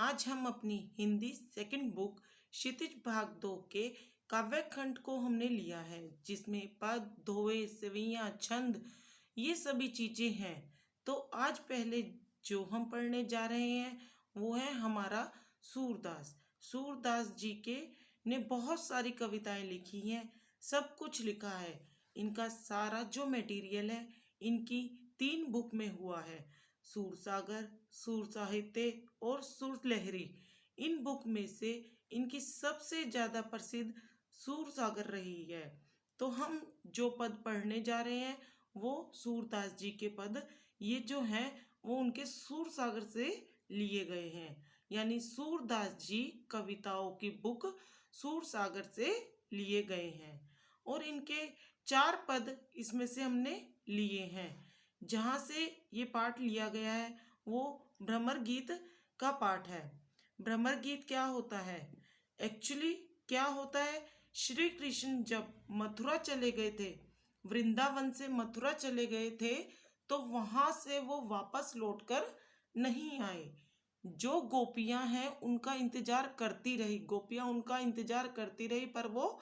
आज हम अपनी हिंदी सेकंड बुक क्षितिज भाग 2 के काव्य खंड को हमने लिया है, जिसमें पद, दोहे, सवियां, छंद ये सभी चीजें हैं। तो आज पहले जो हम पढ़ने जा रहे हैं वो है हमारा सूरदास। सूरदास जी के ने बहुत सारी कविताएं लिखी हैं, सब कुछ लिखा है। इनका सारा जो मटेरियल है इनकी 3 बुक में हुआ है, सूरसागर, सूर साहित्य और सूर लहरी। इन बुक में से इनकी सबसे ज्यादा प्रसिद्ध सूर सागर रही है। तो हम जो पद पढ़ने जा रहे हैं वो सूरदास जी के पद, ये जो हैं वो उनके सूर सागर से लिए गए हैं। यानी सूरदास जी कविताओं की बुक सूर सागर से लिए गए हैं और इनके 4 पद इसमें से हमने लिए हैं। जहाँ से ये पाठ लिया गया है वो भ्रमर गीत का पाठ है। भ्रमर गीत क्या होता है? एक्चुअली क्या होता है, श्री कृष्ण जब मथुरा चले गए थे, वृंदावन से मथुरा चले गए थे, तो वहां से वो वापस लौटकर नहीं आए। जो गोपियां हैं उनका इंतजार करती रही, गोपियां उनका इंतजार करती रही, पर वो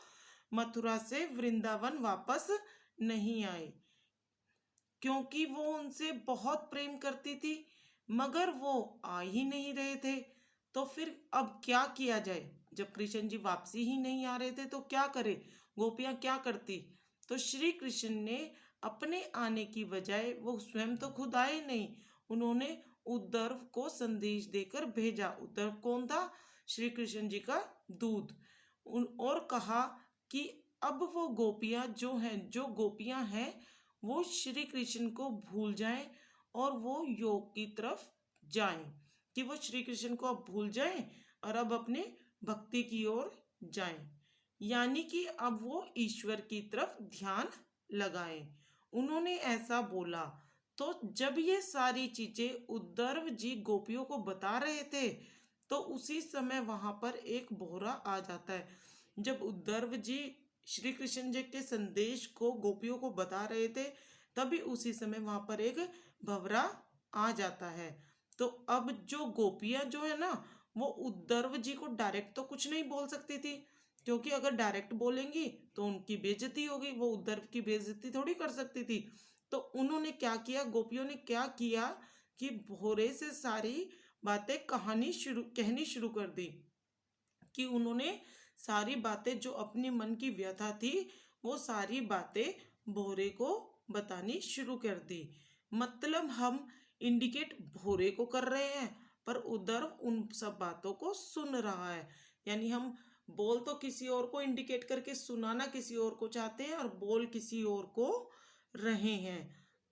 मथुरा से वृंदावन वापस नहीं आए क्योंकि वो उनसे बहुत प्रेम करती थी, मगर वो आ ही नहीं रहे थे। तो फिर अब क्या किया जाए? जब कृष्ण जी वापसी ही नहीं आ रहे थे तो क्या करे? गोपियां क्या करती? तो श्री कृष्ण ने अपने आने की बजाय, वो स्वयं तो खुद आए नहीं, उन्होंने उद्धव को संदेश देकर भेजा। उद्धव कौन था? श्री कृष्ण जी का दूत। और कहा कि अब वो गोपियां जो गोपियां हैं वो श्री कृष्ण को भूल जाएं और वो योग की तरफ जाएं, कि वो श्री कृष्ण को अब भूल जाएं और अब अपने भक्ति की ओर जाएं, यानी कि अब वो ईश्वर की तरफ ध्यान लगाएं। उन्होंने ऐसा बोला। तो जब ये सारी चीजें उद्धव जी गोपियों को बता रहे थे तो उसी समय वहां पर एक बोहरा आ जाता है। जब उद्धव जी श्री कृष्ण जी के संदेश को गोपियों को बता रहे थे तभी उसी समय वहां पर एक भंवरा आ जाता है। तो अब जो गोपियां जो है ना वो उद्धव जी को डायरेक्ट तो कुछ नहीं बोल सकती थी, क्योंकि अगर डायरेक्ट बोलेंगी तो उनकी बेइज्जती होगी, वो उद्धव की बेइज्जती थोड़ी कर सकती थी। तो उन्होंने क्या किया, गोपियों ने क्या किया कि भोरे से सारी बातें कहनी शुरू कर दी, कि उन्होंने सारी बातें जो अपनी मन की व्यथा थी वो सारी बातें भोरे को बतानी शुरू कर दी। मतलब हम इंडिकेट भोरे को कर रहे हैं पर उधर उन सब बातों को सुन रहा है। यानी हम बोल तो किसी और को इंडिकेट करके सुनाना किसी और को चाहते हैं और बोल किसी और को रहे हैं।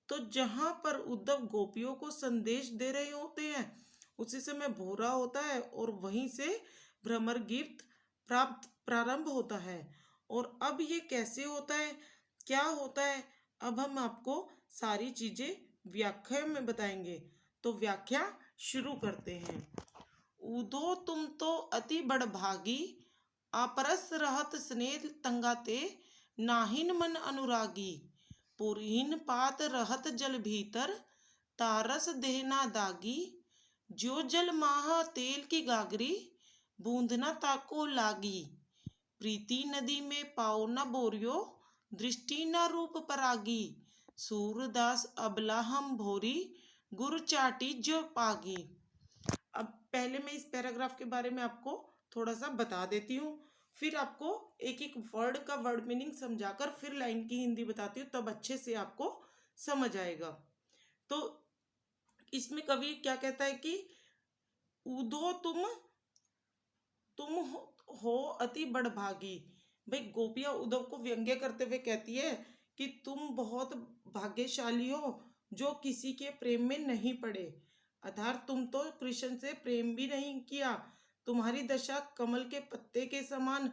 तो जहां पर उद्धव गोपियों को संदेश दे रहे होते हैं उसी समय भोरा होता है और वहीं से भ्रमर गीत प्रारंभ होता है। और अब ये कैसे होता है, क्या होता है, अब हम आपको सारी चीजें व्याख्या में बताएंगे। तो व्याख्या शुरू करते हैं। उदो तुम तो अति बड़भागी, आपरस रहत स्नेह तंगाते, नाहिन मन अनुरागी, पुरहीन पात रहत जल भीतर, तारस देहना दागी, जो जल माह तेल की गागरी, बूंदना ताको लागी, प्रीति नदी में पाओ न बोरियो, दृष्टि न रूप परागी, सूरदास अबला हम भोरी, गुरु चाटी जो पागी। अब पहले मैं इस पैराग्राफ के बारे में आपको थोड़ा सा बता देती हूँ, फिर आपको एक एक वर्ड का वर्ड मीनिंग समझाकर फिर लाइन की हिंदी बताती हूँ, तब अच्छे से आपको समझ आएगा। तो इसमें कवि क्या कहता है कि उदो तुम हो अति बड़भागी। भाई गोपियां उद्धव को व्यंग्य करते हुए कहती है कि तुम बहुत भाग्यशाली हो जो किसी के प्रेम में नहीं पड़े, अर्थात तुम तो कृष्ण से प्रेम भी नहीं किया, तुम्हारी दशा कमल के पत्ते के समान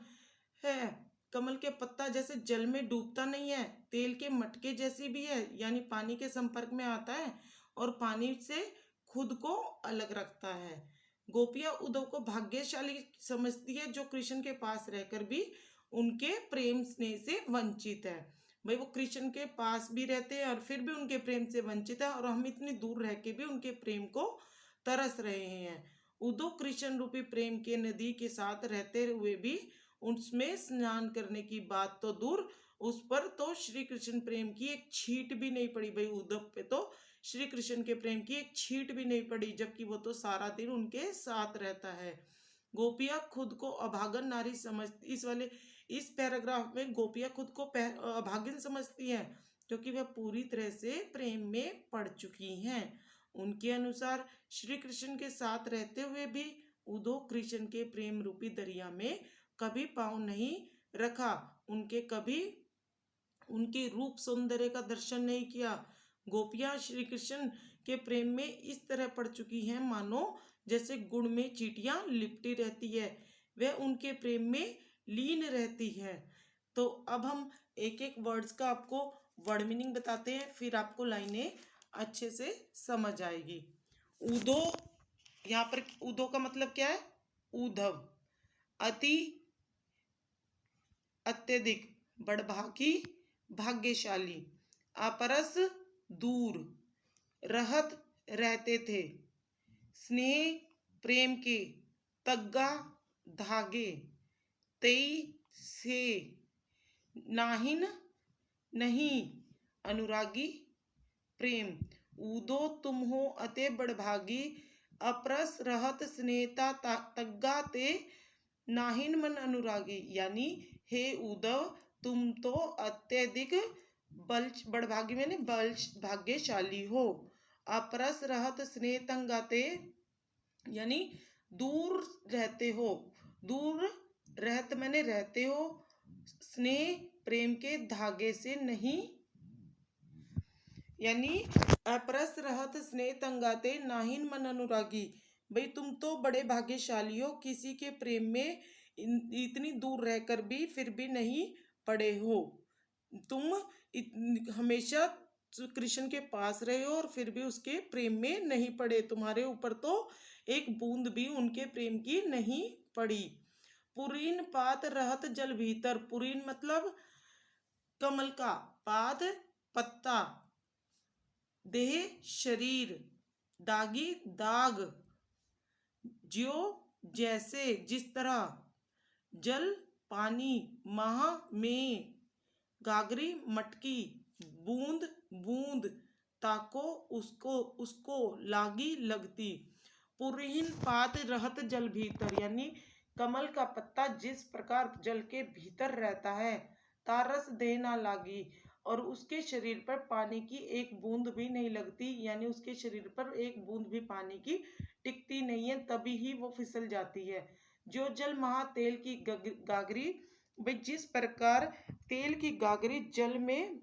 है। कमल के पत्ता जैसे जल में डूबता नहीं है, तेल के मटके जैसी भी है, यानी पानी के संपर्क में आता है और पानी से खुद को अलग रखता है। गोपियां उद्धव को भाग्यशाली समझती है जो कृष्ण के पास रहकर भी उनके प्रेम स्नेह से वंचित है। भाई वो कृष्ण के पास भी रहते हैं और फिर भी उनके प्रेम से वंचित है, और हम इतनी दूर रह के भी उनके प्रेम को तरस रहे हैं। उदो कृष्ण रूपी प्रेम के नदी के साथ रहते हुए भी उसमें स्नान करने की बात तो दूर, उस पर तो श्री कृष्ण प्रेम की एक छींट भी नहीं पड़ी। भाई उद्धव पे तो श्री कृष्ण के प्रेम की एक छींट भी नहीं पड़ी, जबकि वो तो सारा दिन उनके साथ रहता है। गोपियां खुद को अभागन नारी समझती, इस पैराग्राफ में गोपियां खुद को अभागिन समझती हैं, क्योंकि वह पूरी तरह से प्रेम में पड़ चुकी हैं। उनके अनुसार श्री कृष्ण के साथ रहते हुए भी उदो कृष्ण के प्रेम रूपी दरिया में कभी पाँव नहीं रखा, उनके रूप सौंदर्य का दर्शन नहीं किया। गोपियां श्री कृष्ण के प्रेम में इस तरह पड़ चुकी हैं मानो जैसे गुड़ में चींटियां लिपटी रहती है, वह उनके प्रेम में लीन रहती है। तो अब हम एक एक वर्ड्स का आपको वर्ड मीनिंग बताते हैं, फिर आपको लाइनें अच्छे से समझ आएगी। उदो, यहाँ पर उदो का मतलब क्या है? उद्धव, अति, अत्यधिक, बड़भागी, भाग्यशाली, अपरस, दूर, रहत, रहते थे, स्नेह, प्रेम के, तग्गा, धागे, तेई, से, नाहिन, नहीं, अनुरागी, प्रेम। ऊदो तुम हो अते बड़भागी, अपरस रहत स्नेहता तग्गा ते, नाहिन मन अनुरागी। यानी हे उद्धव, तुम तो अत्यधिक बड़भागी मैंने भाग्यशाली हो। अपरस रहत स्नेह तंगाते, यानी दूर रहते हो, दूर रहत मैंने रहते हो, स्नेह प्रेम के धागे से नहीं, यानी अपरस रहत स्नेह तंगाते नाहिन मन अनुरागी। भाई तुम तो बड़े भाग्यशाली हो, किसी के प्रेम में इतनी दूर रहकर भी फिर भी नहीं पड़े हो। तुम हमेशा कृष्ण के पास रहे हो और फिर भी उसके प्रेम में नहीं पड़े, तुम्हारे ऊपर तो एक बूंद भी उनके प्रेम की नहीं पड़ी। पुरीन पात रहत जल भीतर, पुरीन मतलब कमल का, पात पत्ता, देह शरीर, दागी दाग, ज्यो जैसे जिस तरह, जल पानी, महा में, गागरी मटकी, बूंद बूंद, ताको उसको उसको, लागी लगती। पुरहीन पात रहत जल भीतर, यानी कमल का पत्ता जिस प्रकार जल के भीतर रहता है, तारस देना लागी, और उसके शरीर पर पानी की एक बूंद भी नहीं लगती, यानी उसके शरीर पर एक बूंद भी पानी की टिकती नहीं है, तभी ही वो फिसल जाती है। जो जल महा तेल की गागरी, भाई जिस प्रकार तेल की गागरी जल में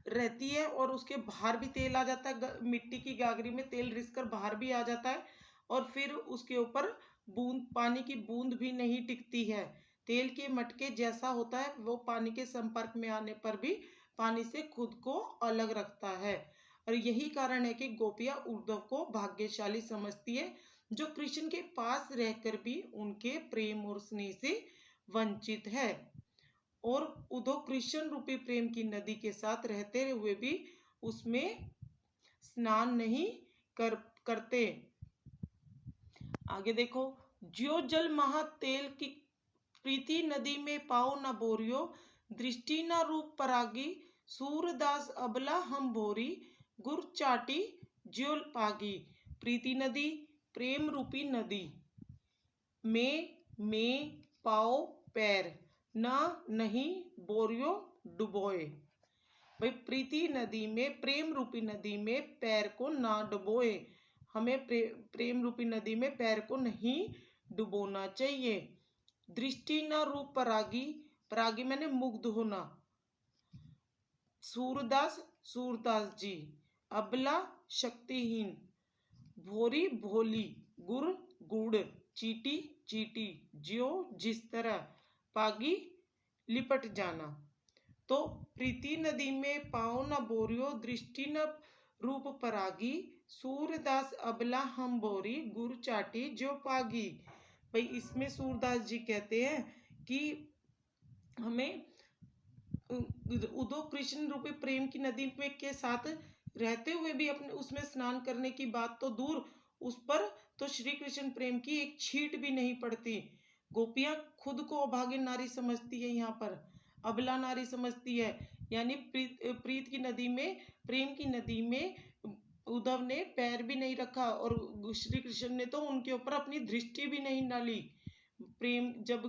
रहती है और उसके बाहर भी तेल आ जाता है, मिट्टी की गागरी में तेल रिसकर बाहर भी आ जाता है, और फिर उसके ऊपर बूंद पानी की बूंद भी नहीं टिकती है। तेल के मटके जैसा होता है, वो पानी के संपर्क में आने पर भी पानी से खुद को अलग रखता है। और यही कारण है कि गोपियां उद्धव को भाग्यशाली समझती है, जो कृष्ण के पास रहकर भी उनके प्रेम और स्नेह से वंचित है, और उद्धव कृष्ण रूपी प्रेम की नदी के साथ रहते हुए भी उसमें स्नान नहीं करते। आगे देखो, ज्यो जल महा तेल की प्रीति नदी में पाओ न बोरियो, दृष्टि न रूप परागी, सूरदास अबला हम भोरी, गुर चाटी ज्यो पागी। प्रीति नदी, प्रेम रूपी नदी, में पाओ पैर, न नहीं, बोरियो डुबोए। भाई प्रीति नदी में, प्रेम रूपी नदी में पैर को ना डुबोए, हमें प्रेम रूपी नदी में पैर को नहीं डुबोना चाहिए। दृष्टि न रूप परागी, परागी मैंने मुग्ध होना, सूरदास जी, अबला शक्तिहीन, भोरी भोली, गुर गुड़, चीटी चीटी, ज्यो जिस तरह, पागी लिपट जाना। तो प्रीति नदी में पाओ न बोरियो, दृष्टि न रूप परागी, सूरदास अबला हम बोरी, गुर चाटी जो पागी। भाई इसमें सूरदास जी कहते हैं कि हमें उद्धव कृष्ण रूपी प्रेम की नदी में के साथ रहते हुए भी अपने उसमें स्नान करने की बात तो दूर, उस पर तो श्री कृष्ण प्रेम की एक छींट भी नहीं पड़ती। गोपियां खुद को अभागिन नारी समझती है, यहाँ पर अबला नारी समझती है। यानी प्रीत की नदी में, प्रेम की नदी में उद्धव ने पैर भी नहीं रखा और श्री कृष्ण ने तो उनके ऊपर अपनी दृष्टि भी नहीं डाली। प्रेम जब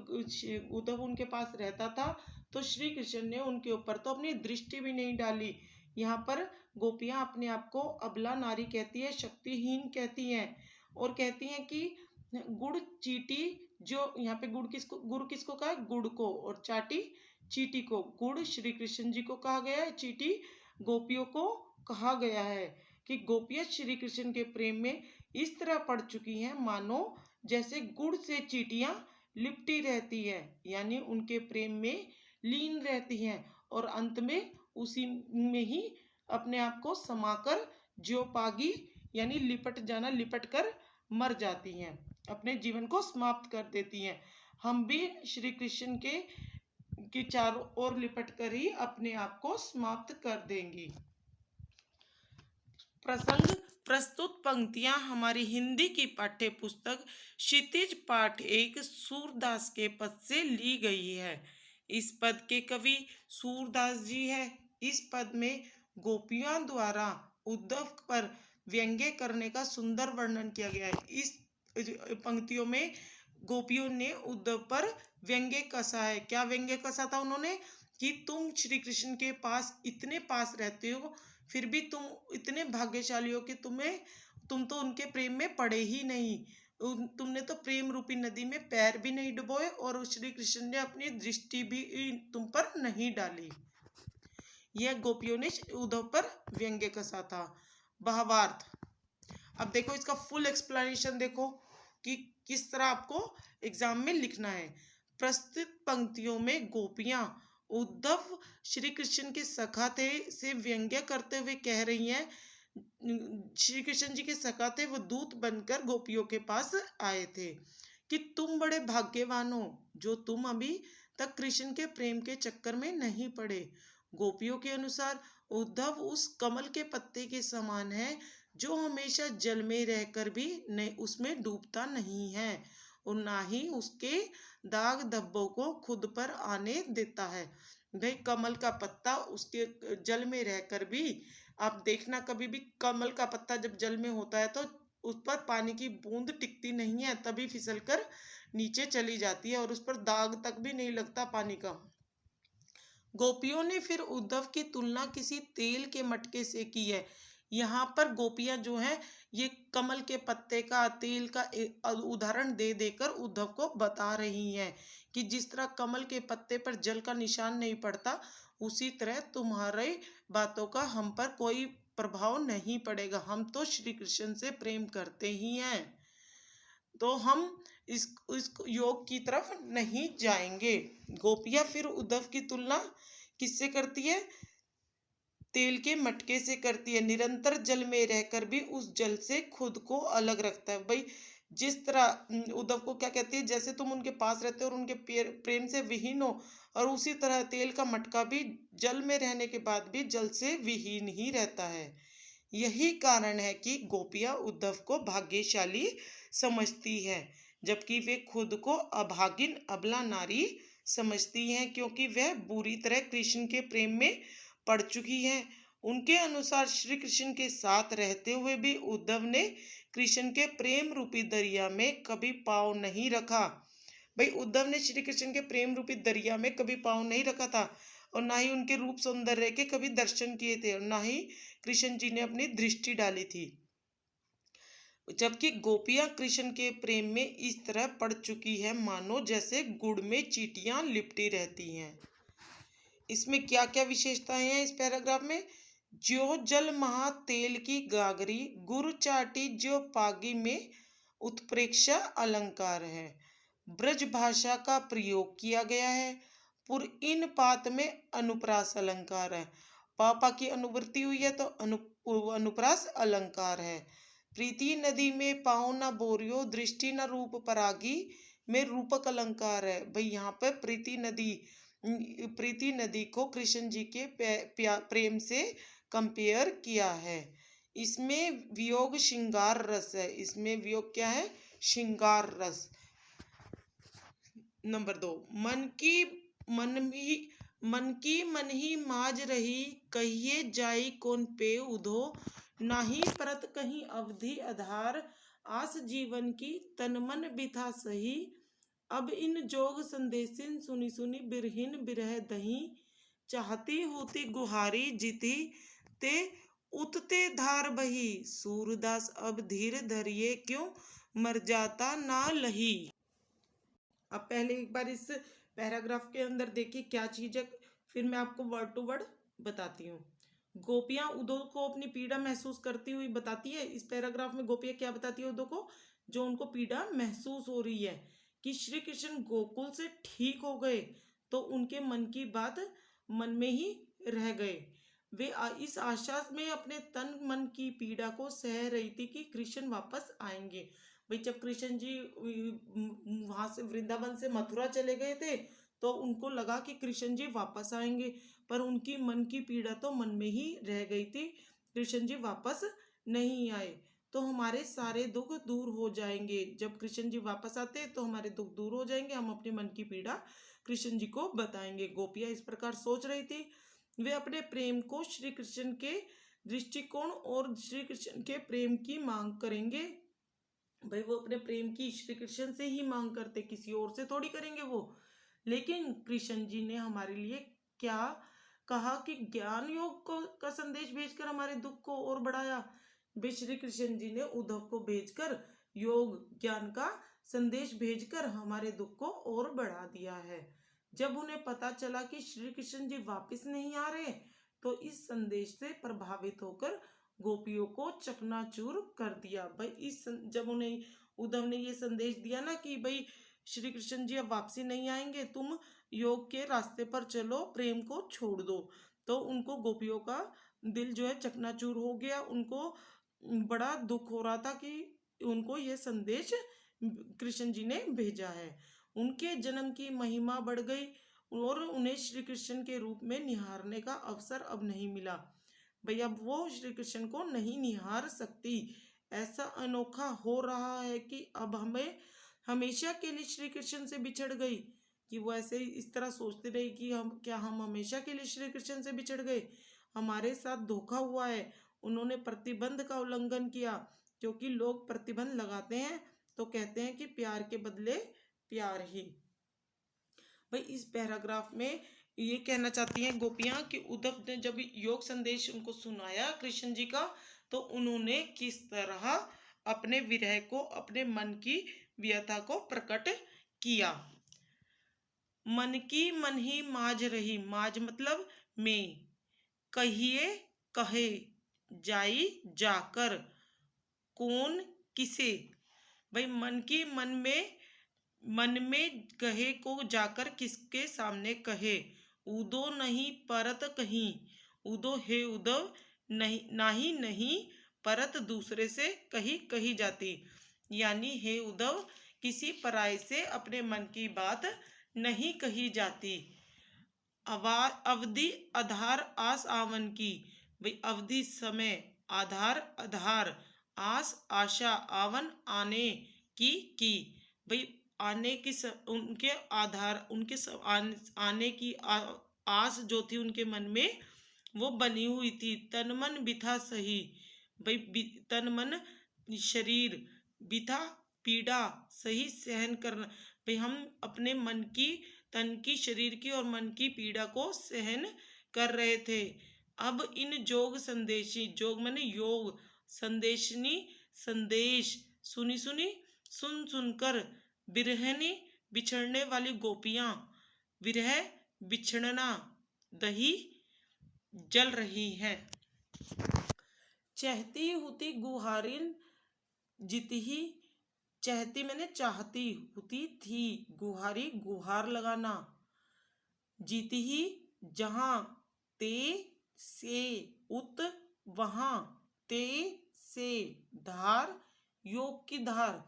उद्धव उनके पास रहता था तो श्री कृष्ण ने उनके ऊपर तो अपनी दृष्टि भी नहीं डाली। यहाँ पर गोपियां अपने आप को अबला नारी कहती है, शक्तिहीन कहती हैं और कहती हैं कि गुड़ चीटी, जो यहाँ पे गुड़ किसको कहा है? गुड़ को, और चाटी चीटी को। गुड़ श्री कृष्ण जी को कहा गया है, चीटी गोपियों को कहा गया है कि गोपियां श्री कृष्ण के प्रेम में इस तरह पड़ चुकी हैं मानो जैसे गुड़ से चीटियां लिपटी रहती है, यानी उनके प्रेम में लीन रहती हैं और अंत में उसी में ही अपने आप को समाकर ज्योपागी यानी लिपट जाना, लिपट कर मर जाती हैं, अपने जीवन को समाप्त कर देती हैं। हम भी श्री कृष्ण के चारों ओर लिपट कर ही अपने आप को समाप्त कर देंगी। प्रसंग प्रस्तुत पंक्तियां हमारी हिंदी की पाठ्य पुस्तक क्षितिज पाठ 1 सूरदास के पद से ली गई है। इस पद के कवि सूरदास जी है। इस पद में गोपियों द्वारा उद्धव पर व्यंग्य करने का सुंदर वर्णन किया गया है। इस पंक्तियों में गोपियों ने उद्धव पर व्यंग्य कसा है। क्या व्यंग्य कसा था उन्होंने? कि तुम श्री कृष्ण के पास इतने पास रहते हो, फिर भी तुम इतने भाग्यशाली हो कि तुम तो उनके प्रेम में पड़े ही नहीं। तुमने तो प्रेम रूपी नदी में पैर भी नहीं डुबोए और श्री कृष्ण ने अपनी दृष्टि भी तुम पर नहीं डाली। यह गोपियों ने उद्धव पर व्यंग्य कसा था। भावार्थ, अब देखो इसका फुल एक्सप्लेनेशन देखो कि किस तरह आपको एग्जाम में लिखना है। प्रस्तुत पंक्तियों में गोपियां उद्धव श्री कृष्ण के सखा थे से व्यंग्य करते हुए कह रही हैं, श्री कृष्ण जी के सखा थे, वो दूत बनकर गोपियों के पास आए थे कि तुम बड़े भाग्यवान हो जो तुम अभी तक कृष्ण के प्रेम के चक्कर में नहीं पड़े। गोपियों के अनुसार उद्धव उस कमल के पत्ते के समान है जो हमेशा जल में रहकर भी उसमें डूबता नहीं है और ना ही उसके दाग धब्बों को खुद पर आने देता है। भाई कमल का पत्ता उसके जल में रहकर भी, आप देखना कभी भी कमल का पत्ता जब जल में होता है तो उस पर पानी की बूंद टिकती नहीं है, तभी फिसलकर नीचे चली जाती है और उस पर दाग तक भी नहीं लगता पानी का। गोपियों ने फिर उद्धव की तुलना किसी तेल के मटके से की है। यहाँ पर गोपियां जो हैं ये कमल के पत्ते का, तेल का उदाहरण दे देकर उद्धव को बता रही हैं कि जिस तरह कमल के पत्ते पर जल का निशान नहीं पड़ता, उसी तरह तुम्हारे बातों का हम पर कोई प्रभाव नहीं पड़ेगा। हम तो श्री कृष्ण से प्रेम करते ही हैं, तो हम इस योग की तरफ नहीं जाएंगे। गोपियां फिर उद्धव की तुलना किससे करती है? तेल के मटके से करती है। निरंतर जल में रहकर भी उस जल से खुद को अलग रखता है। भाई जिस तरह उद्धव को क्या कहती है, जैसे तुम उनके पास रहते हो और उनके प्रेम से विहीन हो, और उसी तरह तेल का मटका भी जल में रहने के बाद भी जल से विहीन ही रहता है। यही कारण है कि गोपियां उद्धव को भाग्यशाली समझती है, जबकि वे खुद को अभागिन अबला नारी समझती हैं, क्योंकि वह बुरी तरह कृष्ण के प्रेम में पड़ चुकी हैं। उनके अनुसार श्री कृष्ण के साथ रहते हुए भी उद्धव ने कृष्ण के प्रेम रूपी दरिया में कभी पाँव नहीं रखा। भाई उद्धव ने श्री कृष्ण के प्रेम रूपी दरिया में कभी पाँव नहीं रखा था और ना ही उनके रूप सौंदर्य के कभी दर्शन किए थे और ना ही कृष्ण जी ने अपनी दृष्टि डाली थी। जबकि गोपियां कृष्ण के प्रेम में इस तरह पड़ चुकी है मानो जैसे गुड़ में चींटियां लिपटी रहती हैं। इसमें क्या क्या विशेषताएं हैं इस पैराग्राफ में? ज्यो जल महा तेल की गागरी, गुरु चाटी ज्यो पागी में उत्प्रेक्षा अलंकार है। ब्रज भाषा का प्रयोग किया गया है। पुर इन पात में अनुप्रास अलंकार है। पापा की अनुवृत्ति हुई है तो अनुप्रास अलंकार है। प्रीति नदी में पाँव न बोरियो, दृष्टि न रूप परागी में रूपक अलंकार है। भाई यहाँ पे प्रीति नदी को कृष्ण जी के प्रेम से कंपेयर किया है। इसमें वियोग श्रृंगार रस है। इसमें वियोग क्या है? श्रृंगार रस। नंबर 2, मन की मन ही माज रही, कहिए जाई कौन पे उधो, नाही परत कहीं अवधि आधार, आस जीवन की तन मन बिथा सही, अब इन जोग संदेशिन सुनी सुनी बिरहिन बिरह दही, चाहती होती गुहारी जीती ते उतते धार बही, सूरदास अब धीर धरिए क्यों मर जाता ना लही। अब पहले एक बार इस पैराग्राफ के अंदर देखिए क्या चीज है, फिर मैं आपको वर्ड टू वर्ड बताती हूँ। गोपियां उद्धव को अपनी पीड़ा महसूस करती हुई बताती है। इस पैराग्राफ में गोपियां क्या बताती है उद्धव को? जो उनको पीड़ा महसूस हो रही है कि श्री कृष्ण गोकुल से ठीक हो गए, तो उनके मन की बात मन में ही रह गए। वे इस आशा में अपने तन मन की पीड़ा को सह रही थी कि कृष्ण वापस आएंगे। भाई जब कृष्ण जी वहां से वृंदावन से मथुरा चले गए थे, तो उनको लगा कि कृष्ण जी वापस आएंगे, पर उनकी मन की पीड़ा तो मन में ही रह गई थी। कृष्ण जी वापस नहीं आए, तो हमारे सारे दुख दूर हो जाएंगे। जब कृष्ण जी वापस आते तो हमारे दुख दूर हो जाएंगे, हम अपने मन की पीड़ा कृष्ण जी को बताएंगे। गोपियां इस प्रकार सोच रही थी। वे अपने प्रेम को श्री कृष्ण के दृष्टिकोण और श्री कृष्ण के प्रेम की मांग करेंगे। भाई वो अपने प्रेम की श्री कृष्ण से ही मांग करते, किसी और से थोड़ी करेंगे वो। लेकिन कृष्ण जी ने हमारे लिए क्या कहा कि ज्ञान योग को का संदेश भेजकर हमारे दुख को और बढ़ाया। भाई श्री कृष्ण जी ने उद्धव को भेजकर योग ज्ञान का संदेश भेजकर हमारे दुख को और बढ़ा दिया है। जब उन्हें पता चला कि श्री कृष्ण जी वापस नहीं आ रहे, तो इस संदेश से प्रभावित होकर गोपियों को चकनाचूर कर दिया। भाई जब उन्हें उद्धव ने ये संदेश दिया ना कि भाई श्री कृष्ण जी अब वापसी नहीं आएंगे, तुम योग के रास्ते पर चलो, प्रेम को छोड़ दो, तो उनको गोपियों का दिल जो है चकनाचूर हो गया। उनको बड़ा दुख हो रहा था कि उनको ये संदेश कृष्ण जी ने भेजा है। उनके जन्म की महिमा बढ़ गई और उन्हें श्री कृष्ण के रूप में निहारने का अवसर अब नहीं मिला। भाई अब वो श्री कृष्ण को नहीं निहार सकती। ऐसा अनोखा हो रहा है कि अब हमें हमेशा के लिए श्री कृष्ण से बिछड़ गई, कि वो ऐसे इस तरह सोचते रहे कि हम हमेशा के लिए श्री कृष्ण से बिछड़ गए। हमारे साथ धोखा हुआ है, उन्होंने प्रतिबंध का उल्लंघन किया। क्योंकि लोग प्रतिबंध लगाते हैं तो कहते हैं कि प्यार के बदले प्यार ही। भाई इस पैराग्राफ में ये कहना चाहती हैं गोपियां कि उद्धव ने जब योग संदेश उनको सुनाया कृष्ण जी का, तो उन्होंने किस तरह अपने विरह को, अपने मन की व्यथा को प्रकट किया। मन की मन ही माज रही, माज मतलब में, कहिए कहे, जाई जाकर, कौन किसे। भाई मन में कहे को जाकर किसके सामने कहे। उदो नहीं परत कहीं, उदो हे उदव, नहीं नाही नहीं परत दूसरे से कही जाती। यानी हे उद्धव, किसी पराये से अपने मन की बात नहीं कही जाती। अवधि आधार आस आवन की, भाई अवधि समय, आधार आधार, आस आशा, आवन आने की भाई आने की उनके आधार, उनके आने की आस जो थी उनके मन में वो बनी हुई थी। तन मन बिथा सही, भाई तन मन शरीर, बिथा पीड़ा, सही सहन करना। भाई हम अपने मन की, तन की, शरीर की और मन की पीड़ा को सहन कर रहे थे। अब इन जोग संदेशी, जोग माने योग, संदेशनी संदेश, सुनी सुनी सुन सुनकर, बिरहनी बिछड़ने वाली गोपियां, विरह बिछड़ना दही जल रही हैं। चहती होती गुहारिन जीती ही, चहती मैंने चाहती, होती थी, गुहारी गुहार लगाना, जीती ही जहां, ते से उत वहां, ते से धार, योग की धार,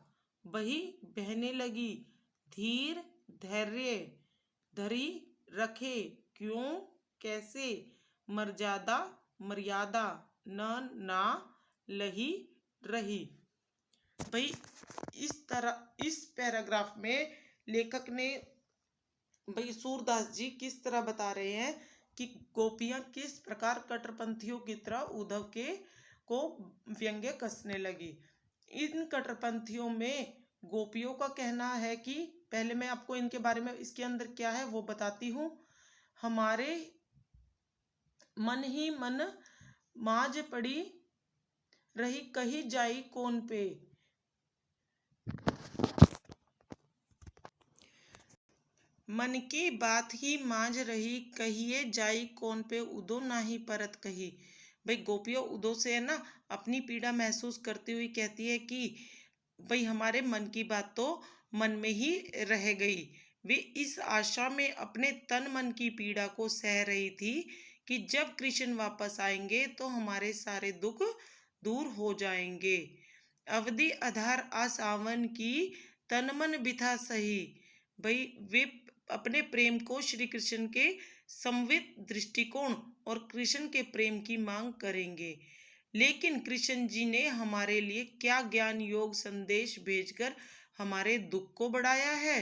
बही बहने लगी, धीर धैर्य, धरी रखे, क्यों कैसे, मर्यादा मर्यादा, न ना लही रही। भाई इस पैराग्राफ में लेखक ने भाई सूरदास जी किस तरह बता रहे हैं कि गोपियां किस प्रकार कट्टरपंथियों की तरह उद्धव के को व्यंग्य कसने लगी। इन कट्टरपंथियों में गोपियों का कहना है कि पहले मैं आपको इनके बारे में इसके अंदर क्या है वो बताती हूँ। हमारे मन ही मन माज पड़ी रही कही जाई कौन पे। मन की बात ही मांझ रही कहिए जाई कौन पे उदो नाही परत कही। भाई गोपियों उदो से है ना अपनी पीड़ा महसूस करती हुई कहती है कि भाई हमारे मन की बात तो मन में ही रह गई। वे इस आशा में अपने तन मन की पीड़ा को सह रही थी कि जब कृष्ण वापस आएंगे तो हमारे सारे दुख दूर हो जाएंगे। अवधि आधार आसावन की तन मन बिथा सही। भाई वे अपने प्रेम को श्री कृष्ण के संवित दृष्टिकोण और कृष्ण के प्रेम की मांग करेंगे। लेकिन कृष्ण जी ने हमारे लिए क्या ज्ञान योग संदेश भेजकर हमारे दुख को बढ़ाया है।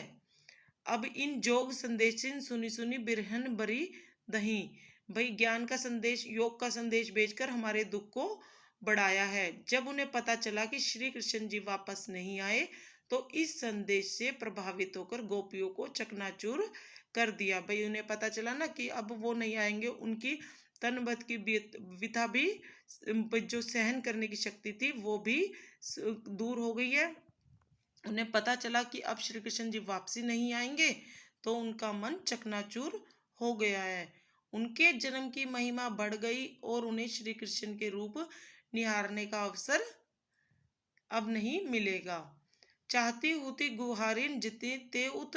अब इन जोग संदेश सुनी सुनी बिरहन बरी दही। भाई ज्ञान का संदेश योग का संदेश भेजकर हमारे दुख को बढ़ाया है। जब उन्हें पता चला कि श्री कृष्ण जी वापस नहीं आए तो इस संदेश से प्रभावित होकर गोपियों को चकनाचूर कर दिया। भाई उन्हें पता चला ना कि अब वो नहीं आएंगे, उनकी तन बद की व्यथा भी जो सहन करने की शक्ति थी वो भी दूर हो गई है। उन्हें पता चला कि अब श्री कृष्ण जी वापसी नहीं आएंगे तो उनका मन चकनाचूर हो गया है। उनके जन्म की महिमा बढ़ गई और उन्हें श्री कृष्ण के रूप निहारने का अवसर अब नहीं मिलेगा। चाहती होती गुहारिन जिते ते उत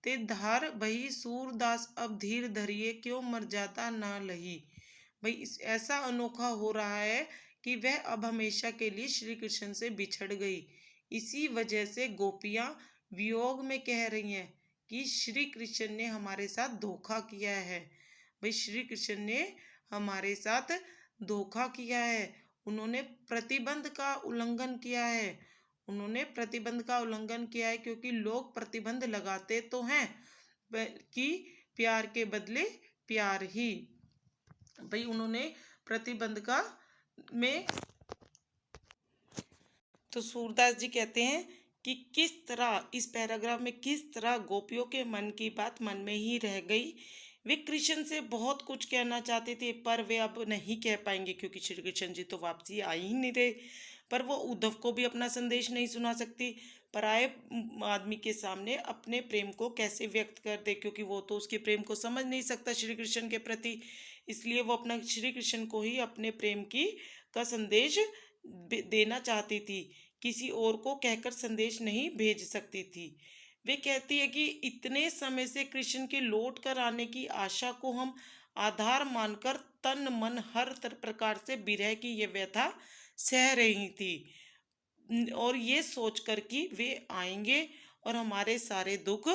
ते धार भई सूरदास अब धीर धरिए क्यों मर जाता ना लही। भाई ऐसा अनोखा हो रहा है कि वह अब हमेशा के लिए श्री कृष्ण से बिछड़ गई। इसी वजह से गोपियां वियोग में कह रही हैं कि श्री कृष्ण ने हमारे साथ धोखा किया है। भाई श्री कृष्ण ने हमारे साथ धोखा किया है। उन्होंने प्रतिबंध का उल्लंघन किया है। उन्होंने प्रतिबंध का उल्लंघन किया है क्योंकि लोग प्रतिबंध लगाते तो हैं कि प्यार के बदले प्यार ही। भाई उन्होंने प्रतिबंध का में तो सूरदास जी कहते हैं कि किस तरह इस पैराग्राफ में किस तरह गोपियों के मन की बात मन में ही रह गई। वे कृष्ण से बहुत कुछ कहना चाहते थे पर वे अब नहीं कह पाएंगे क्योंकि श्री कृष्ण जी तो वापसी आ ही नहीं रहे। पर वो उद्धव को भी अपना संदेश नहीं सुना सकती। पराये आदमी के सामने अपने प्रेम को कैसे व्यक्त कर दे क्योंकि वो तो उसके प्रेम को समझ नहीं सकता श्री कृष्ण के प्रति। इसलिए वो अपना श्री कृष्ण को ही अपने प्रेम की का संदेश देना चाहती थी, किसी और को कहकर संदेश नहीं भेज सकती थी। वे कहती है कि इतने समय से कृष्ण के लौट कर आने की आशा को हम आधार मानकर तन मन हर प्रकार से विरह की ये व्यथा सह रही थी और ये सोचकर कि वे आएंगे और हमारे सारे दुख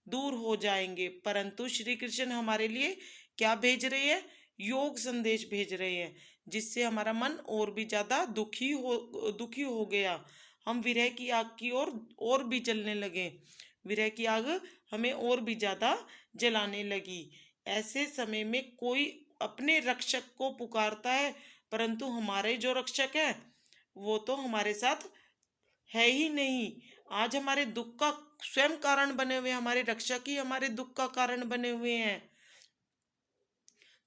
दूर हो जाएंगे। परंतु श्री कृष्ण हमारे लिए क्या भेज रहे हैं? योग संदेश भेज रहे हैं जिससे हमारा मन और भी ज्यादा दुखी हो गया। हम विरह की आग की और भी जलने लगे। विरह की आग हमें और भी ज्यादा जलाने लगी। ऐसे समय में कोई अपने रक्षक को पुकारता है परंतु हमारे जो रक्षक है वो तो हमारे साथ है ही नहीं। आज हमारे दुख का स्वयं कारण बने हुए, हमारे रक्षक ही हमारे दुख का कारण बने हुए हैं।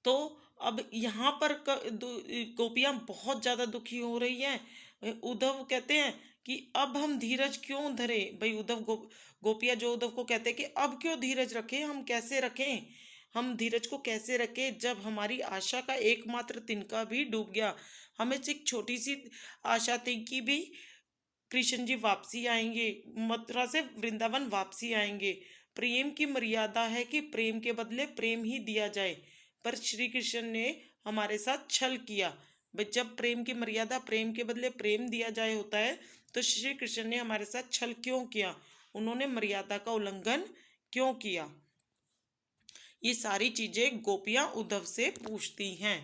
तो अब यहाँ पर गोपियां बहुत ज्यादा दुखी हो रही हैं। उद्धव कहते हैं कि अब हम धीरज क्यों धरे। भाई गोपियां जो उद्धव को कहते हैं कि अब क्यों धीरज रखें, हम कैसे रखें, हम धीरज को कैसे रखें जब हमारी आशा का एकमात्र तिनका भी डूब गया। हमें एक छोटी सी आशा थी कि भी कृष्ण जी वापसी आएंगे, मथुरा से वृंदावन वापसी आएंगे। प्रेम की मर्यादा है कि प्रेम के बदले प्रेम ही दिया जाए, पर श्री कृष्ण ने हमारे साथ छल किया। जब प्रेम की मर्यादा प्रेम के बदले प्रेम दिया जाए होता है तो श्री कृष्ण ने हमारे साथ छल क्यों किया, उन्होंने मर्यादा का उल्लंघन क्यों किया। ये सारी चीजें गोपियां उद्धव से पूछती हैं।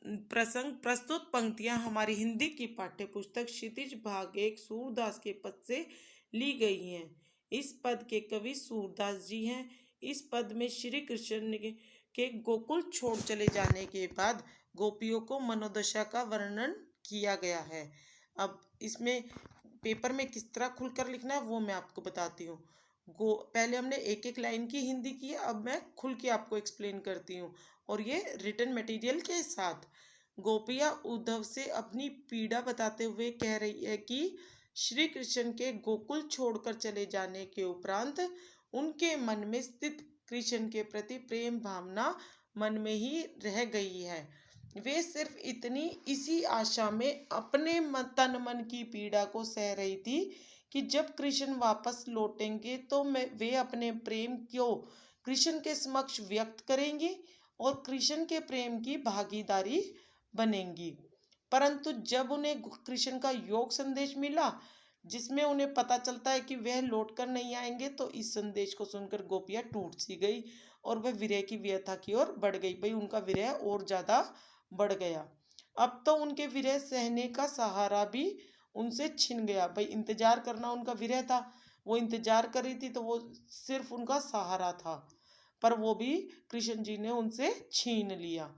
प्रसंग प्रस्तुत पंक्तियां हमारी हिंदी की पाठ्य पुस्तक क्षितिज भाग 1 सूरदास के पद से ली गई हैं। इस पद के कवि सूरदास जी हैं। इस पद में श्री कृष्ण के गोकुल छोड़ चले जाने के बाद गोपियों को मनोदशा का वर्णन किया गया है। अब इसमें पेपर में किस तरह खुलकर लिखना है वो मैं आपको बताती हूँ। पहले हमने एक एक लाइन की हिंदी की, अब मैं खुल के आपको एक्सप्लेन करती हूँ और ये रिटन मटेरियल के साथ। गोपियाँ उद्धव से अपनी पीड़ा बताते हुए कह रही है कि श्री कृष्ण के गोकुल छोड़कर चले जाने के उपरांत उनके मन में स्थित कृष्ण के प्रति प्रेम भावना मन में ही रह गई है। वे सिर्फ इसी आशा में अपने तन मन की पीड़ा को सह रही थी कि जब कृष्ण वापस लौटेंगे तो वे अपने प्रेम को कृष्ण के समक्ष व्यक्त करेंगे और कृष्ण के प्रेम की भागीदारी बनेंगी। परंतु जब उन्हें कृष्ण का योग संदेश मिला, जिसमें उन्हें पता चलता है कि वह लौटकर नहीं आएंगे, तो इस संदेश को सुनकर गोपियाँ टूट सी गई और वह विरह की व्यथा की ओर बढ़ गई। भाई उनका विरह और ज्यादा बढ़ गया। अब तो उनके विरह सहने का सहारा भी उनसे छिन गया। भाई इंतजार करना उनका विरह था, वो इंतजार कर रही थी, तो वो सिर्फ उनका सहारा था, पर वो भी कृष्ण जी ने उनसे छीन लिया।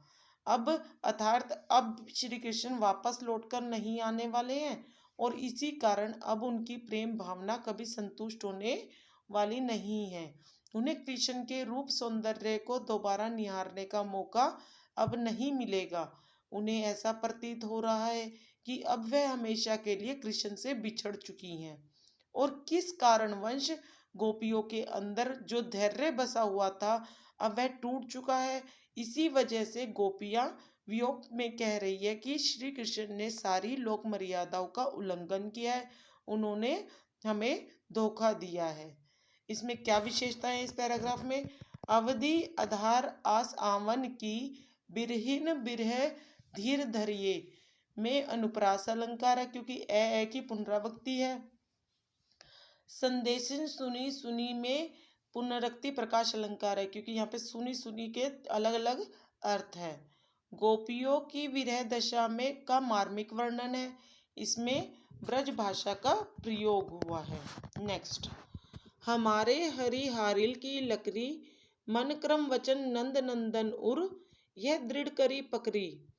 अब अर्थात अब श्री कृष्ण वापस लौटकर नहीं आने वाले हैं और इसी कारण अब उनकी प्रेम भावना कभी संतुष्ट होने वाली नहीं है। उन्हें कृष्ण के रूप सौंदर्य को दोबारा निहारने का मौका अब नहीं मिलेगा। उन्हें ऐसा प्रतीत हो रहा है कि अब वह हमेशा के लिए कृष्ण से बिछड़ चुकी हैं और किस कारणवश गोपियों के अंदर जो धैर्य बसा हुआ था अब वह टूट चुका है। इसी वजह से गोपियां वियोग में कह रही है कि श्री कृष्ण ने सारी लोक मर्यादाओं का उल्लंघन किया है, उन्होंने हमें धोखा दिया है। इसमें क्या विशेषता है इस पैराग्राफ में? अवधि आधार आस आवन की बिरहिन बिरह धीर धरिये में अनुप्रास अलंकार है, क्योंकि ए की पुनरावृत्ति है। संदेश सुनी सुनी में पुनरुक्ति प्रकाश अलंकार है, क्योंकि यहाँ पे सुनी सुनी के अलग अलग अर्थ है। गोपियों की विरह दशा में का मार्मिक वर्णन है, इसमें ब्रज भाषा का प्रयोग हुआ है। नेक्स्ट, हमारे हरि हारिल की लकड़ी मन क्रम वचन नंद नंदन उर यह दृढ़ करी पकड़ी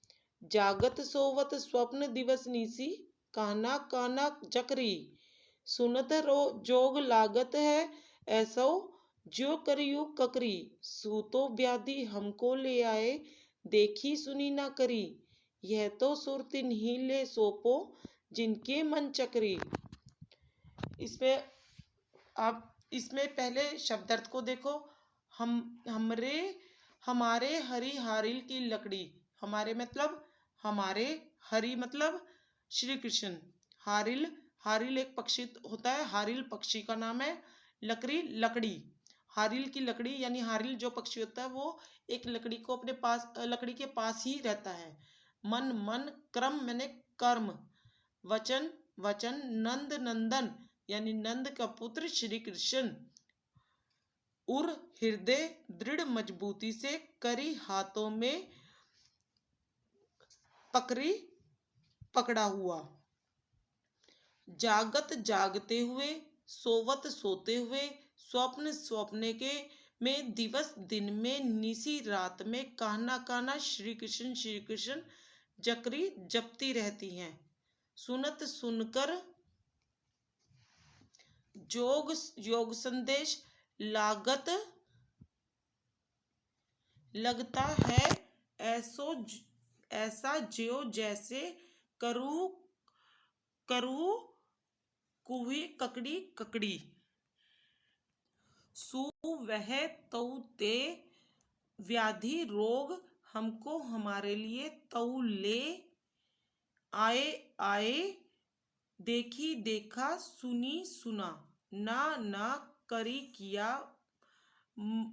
जागत सोवत स्वप्न दिवस नीसी काना काना जकरी सुनत रो जोग लागत है ऐसो जो करियु ककरी सूतो व्याधि हमको ले आए देखी सुनी ना करी यह तो सुरति नहीं ले सोपो जिनके मन चकरी। इसमें आप इसमें पहले शब्दार्थ को देखो। हमारे हरि हारिल की लकड़ी, हमारे मतलब हमारे, हरि मतलब श्री कृष्ण, हारिल हारिल एक पक्षी होता है, हारिल पक्षी का नाम है, लकड़ी लकड़ी, हारिल की लकड़ी यानी हारिल जो पक्षी होता है वो एक लकड़ी को अपने पास, लकड़ी के पास ही रहता है। मन मन क्रम मैंने कर्म, वचन वचन, नंद नंदन यानी नंद का पुत्र श्री कृष्ण, उर हृदय दृढ़ मजबूती से, करी हाथों में पकड़ी पकड़ा हुआ, जागत जागते हुए, सोवत सोते हुए, स्वप्न स्वप्ने के में, दिवस दिन में, निसी रात में, कान्हा कान्हा श्री कृष्ण जकरी जपती रहती हैं। सुनत सुनकर जोग योग संदेश लागत लगता है ऐसा ज्यो जैसे करू करू कुही ककड़ी ककड़ी सु वह तऊ ते व्याधि रोग हमको हमारे लिए तऊ ले आए आए देखी देखा सुनी सुना ना ना करी किया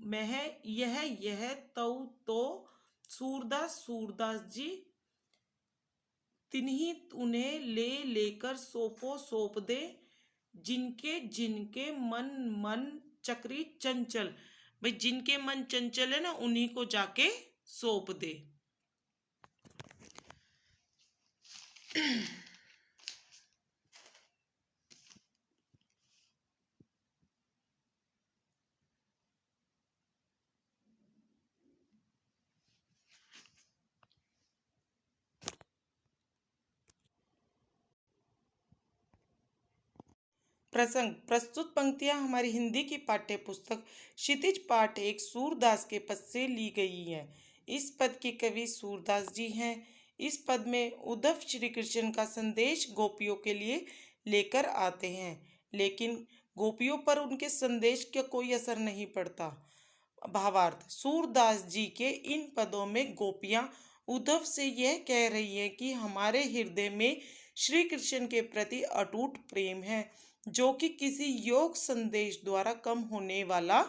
मह यह तऊ तो सूरदास जी तिन्हीं उन्हें ले लेकर सौंपो सौंप दे जिनके जिनके मन मन चक्री चंचल। भाई जिनके मन चंचल है ना उन्हीं को जाके सौंप दे। प्रसंग प्रस्तुत पंक्तियां हमारी हिंदी की पाठ्य पुस्तक क्षितिज पाठ एक सूरदास के पद से ली गई है। इस पद के कवि सूरदास जी हैं। इस पद में उद्धव श्री कृष्ण का संदेश गोपियों के लिए लेकर आते हैं, लेकिन गोपियों पर उनके संदेश का कोई असर नहीं पड़ता। भावार्थ, सूरदास जी के इन पदों में गोपियां उद्धव से यह कह रही हैं कि हमारे हृदय में श्री कृष्ण के प्रति अटूट प्रेम है, जो कि किसी योग संदेश द्वारा कम होने वाला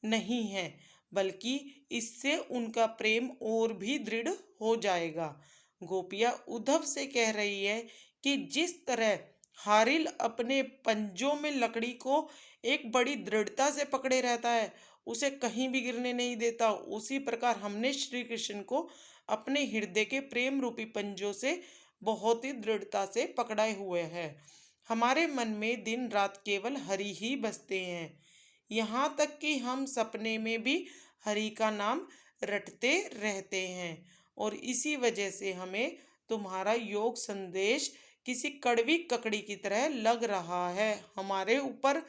नहीं है, बल्कि इससे उनका प्रेम और भी दृढ़ हो जाएगा। गोपियां उद्धव से कह रही है कि जिस तरह हारिल अपने पंजों में लकड़ी को एक बड़ी दृढ़ता से पकड़े रहता है, उसे कहीं भी गिरने नहीं देता, उसी प्रकार हमने श्री कृष्ण को अपने हृदय के प्रेम रूपी पंजों से बहुत ही दृढ़ता से पकड़ाए हुए हैं। हमारे मन में दिन रात केवल हरि ही बसते हैं, यहाँ तक कि हम सपने में भी हरि का नाम रटते रहते हैं। और इसी वजह से हमें तुम्हारा योग संदेश किसी कड़वी ककड़ी की तरह लग रहा है। हमारे ऊपर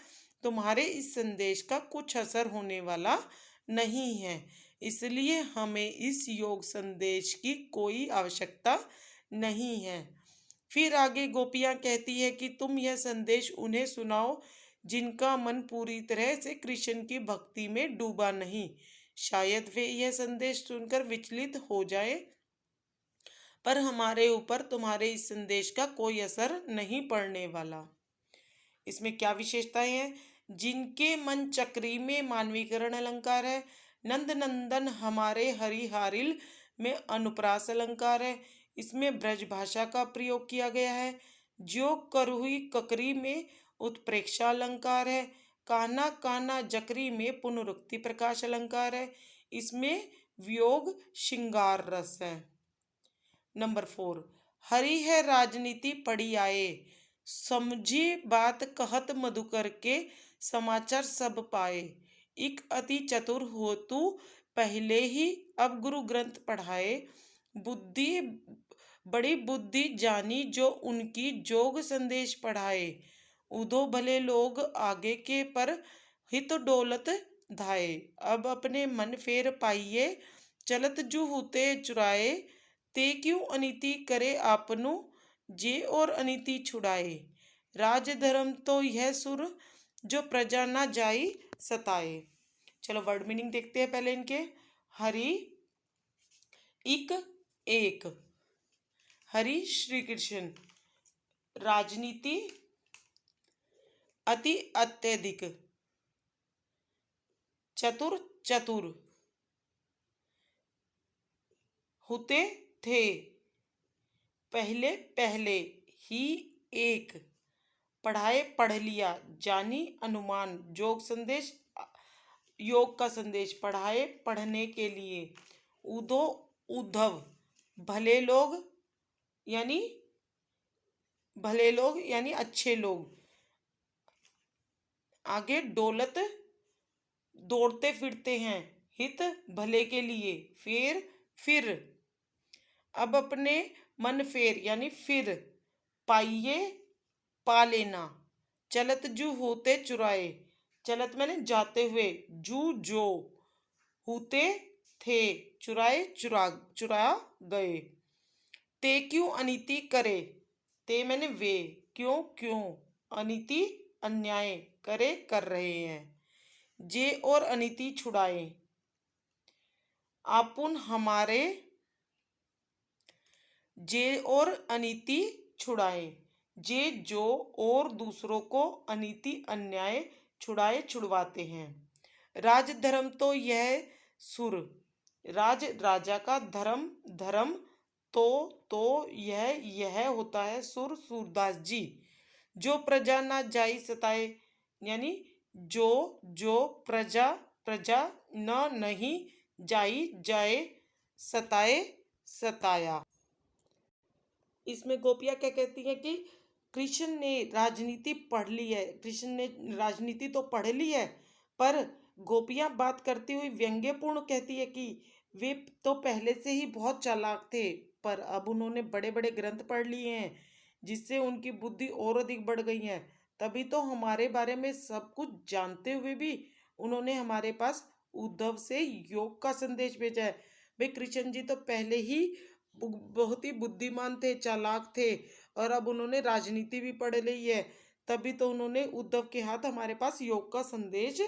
तुम्हारे इस संदेश का कुछ असर होने वाला नहीं है, इसलिए हमें इस योग संदेश की कोई आवश्यकता नहीं है। फिर आगे गोपियां कहती है कि तुम यह संदेश उन्हें सुनाओ जिनका मन पूरी तरह से कृष्ण की भक्ति में डूबा नहीं। शायद वे यह संदेश सुनकर विचलित हो जाए, पर हमारे ऊपर तुम्हारे इस संदेश का कोई असर नहीं पड़ने वाला। इसमें क्या विशेषताएं हैं? जिनके मन चक्री में मानवीकरण अलंकार है, नंद नंदन हमारे हरिहारिल में अनुप्रास अलंकार है, इसमें ब्रज भाषा का प्रयोग किया गया है। जो करुई ककरी में उत्प्रेक्षा अलंकार है, काना काना जकरी में पुनरुक्ति प्रकाश अलंकार है, इसमें वियोग श्रृंगार रस है। नंबर 4, हरि है राजनीति पड़ी आए, समझी बात कहत मधुकर के समाचार सब पाए। एक अति चतुर हो तू पहले ही अब गुरु ग्रंथ पढ़ाए, बुद्धि बड़ी बुद्धि जानी जो उनकी जोग संदेश पढ़ाए। उदो भले लोग आगे के पर हित डोलत धाये, अब अपने मन फेर पाइये, चलत जू हुते चुराए। ते क्यों अनिति करे आपनु, जे और अनिति छुड़ाए। राज धर्म तो यह सुर, जो प्रजा ना जाई सताए। चलो वर्ड मीनिंग देखते हैं पहले इनके। हरि इक एक, हरि श्री कृष्ण, राजनीति अति अत्यधिक, चतुर चतुर, हुते थे, पहले पहले, ही एक, पढ़ाए पढ़ लिया, जानी अनुमान, योग संदेश योग का संदेश, पढ़ाए पढ़ने के लिए। उदो उद्धव, भले लोग यानी अच्छे लोग। आगे डोलत दौड़ते फिरते हैं, हित भले के लिए, फिर अब अपने मन फेर यानी फिर, पाइये पा लेना, चलत जू होते चुराए, चलत मैंने जाते हुए, जू जो, होते थे चुराए चुरा गए। ते क्यों अनिति करे, ते मैंने वे, क्यों क्यों, अनिति अन्याय, करे कर रहे हैं। जे और अनिति छुड़ाए, आपुन हमारे, जे और अनिति छुड़ाए, जे जो और दूसरों को अनिति अन्याय छुड़ाए छुड़वाते हैं। राज धर्म तो यह सुर, राज राजा का, धर्म धर्म, तो यह होता है सुर सूरदास जी। जो प्रजा ना जाई सताए, यानी जो प्रजा न नहीं, जाई जाए, सताए सताया। इसमें गोपियाँ क्या कहती हैं कि कृष्ण ने राजनीति पढ़ ली है, कृष्ण ने राजनीति तो पढ़ ली है, पर गोपियाँ बात करती हुई व्यंग्यपूर्ण कहती है कि वे तो पहले से ही बहुत चालाक थे, पर अब उन्होंने बड़े बड़े ग्रंथ पढ़ लिए हैं जिससे उनकी बुद्धि और अधिक बढ़ गई है। तभी तो हमारे बारे में सब कुछ जानते हुए भी उन्होंने हमारे पास उद्धव से योग का संदेश भेजा है। भाई कृष्ण जी तो पहले ही बहुत ही बुद्धिमान थे, चालाक थे, और अब उन्होंने राजनीति भी पढ़ ली है। तभी तो उन्होंने उद्धव के हाथ हमारे पास योग का संदेश